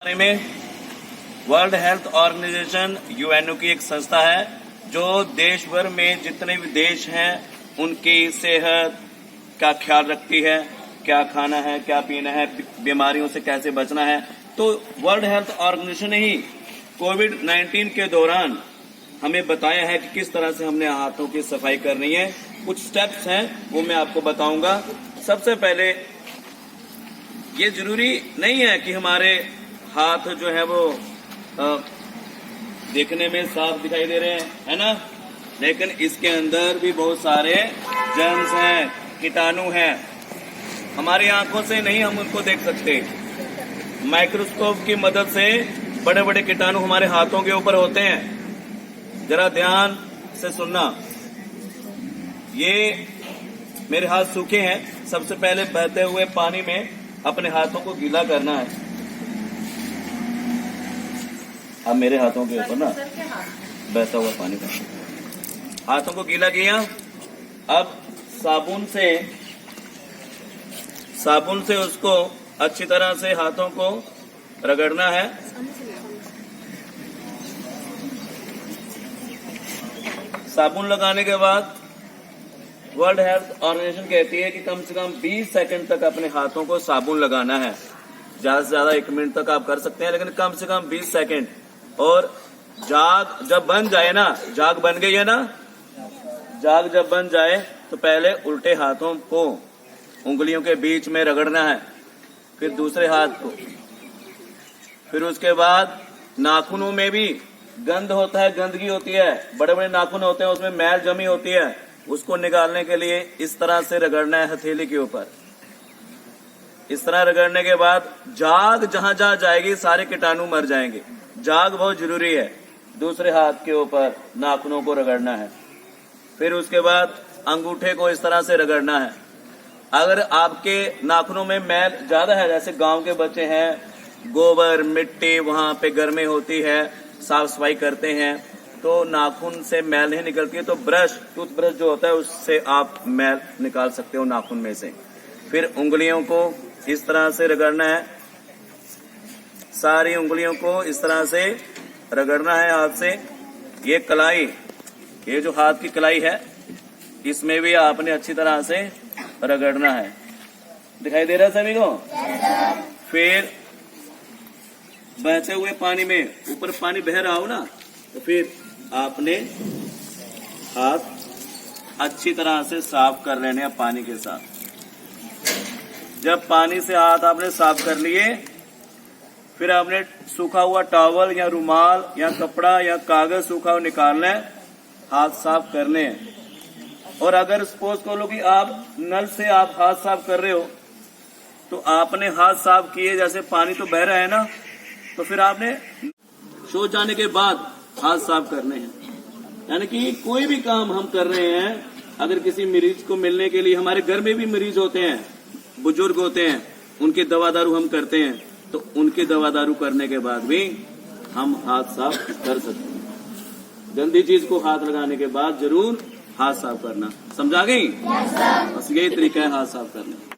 बारे में world health organisation UNO की एक संस्था है जो देश भर में जितने भी देश हैं उनकी सेहत का ख्याल रखती है, क्या खाना है, क्या पीना है, बीमारियों से कैसे बचना है। तो वर्ल्ड हेल्थ ऑर्गेनाइजेशन ने ही कोविड-19 के दौरान हमें बताया है कि किस तरह से हमने हाथों की सफाई करनी है। कुछ स्टेप्स हैं वो मैं आपको बताऊंगा। सबसे पहले ये जरूरी नहीं है कि हमारे हाथ जो है वो देखने में साफ दिखाई दे रहे हैं, है ना, लेकिन इसके अंदर भी बहुत सारे जर्म्स हैं, कीटाणु हैं। हमारी आंखों से नहीं हम उनको देख सकते, माइक्रोस्कोप की मदद से बड़े बड़े कीटाणु हमारे हाथों के ऊपर होते हैं। जरा ध्यान से सुनना। ये मेरे हाथ सूखे हैं। सबसे पहले बहते हुए पानी में अपने हाथों को गीला करना है। अब मेरे हाथों के ऊपर ना बहता हुआ पानी का हाथों को गीला किया। अब साबुन से उसको अच्छी तरह से हाथों को रगड़ना है। साबुन लगाने के बाद वर्ल्ड हेल्थ ऑर्गेनाइजेशन कहती है कि कम से कम 20 सेकंड तक अपने हाथों को साबुन लगाना है। ज्यादा से ज्यादा 1 मिनट तक आप कर सकते हैं, लेकिन कम से कम 20 सेकंड। और जाग जब बन जाए ना, जाग बन गई है ना, जाग जब बन जाए तो पहले उल्टे हाथों को उंगलियों के बीच में रगड़ना है, फिर दूसरे हाथ को, फिर उसके बाद नाखूनों में भी गंध होता है, गंदगी होती है, बड़े बड़े नाखून होते हैं, उसमें मैल जमी होती है, उसको निकालने के लिए इस तरह से रगड़ना है हथेली के ऊपर। इस तरह रगड़ने के बाद जाग जहां जहां जाएगी सारे कीटाणु मर जाएंगे। जाग बहुत जरूरी है। दूसरे हाथ के ऊपर नाखूनों को रगड़ना है, फिर उसके बाद अंगूठे को इस तरह से रगड़ना है। अगर आपके नाखूनों में मैल ज्यादा है, जैसे गांव के बच्चे हैं, गोबर मिट्टी वहां पे घर में होती है, साफ सफाई करते हैं, तो नाखून से मैल नहीं निकलती है, तो टूथब्रश जो होता है उससे आप मैल निकाल सकते हो नाखून में से। फिर उंगलियों को इस तरह से रगड़ना है, सारी उंगलियों को इस तरह से रगड़ना है हाथ से। ये कलाई, ये जो हाथ की कलाई है, इसमें भी आपने अच्छी तरह से रगड़ना है। दिखाई दे रहा है सभी को? फिर बहते हुए पानी में, ऊपर पानी बह रहा हो ना, तो फिर आपने हाथ अच्छी तरह से साफ कर लेने हैं पानी के साथ। जब पानी से हाथ आपने साफ कर लिए, फिर आपने सूखा हुआ टॉवल या रुमाल या कपड़ा या कागज सूखा हुआ निकालना है, हाथ साफ करने हैं। और अगर सपोज करो कि आप नल से आप हाथ साफ कर रहे हो, तो आपने हाथ साफ किए, जैसे पानी तो बह रहा है ना, तो फिर आपने शौच जाने के बाद हाथ साफ करने हैं। यानी कि कोई भी काम हम कर रहे हैं, अगर किसी मरीज को मिलने के लिए, हमारे घर में भी मरीज होते हैं, बुजुर्ग होते हैं, उनकी दवा दारू हम करते हैं, तो उनकी दवा दारू करने के बाद भी हम हाथ साफ कर सकते हैं। गंदी चीज को हाथ लगाने के बाद जरूर हाथ साफ करना। समझा गई? बस यही तरीका है हाथ साफ करने का।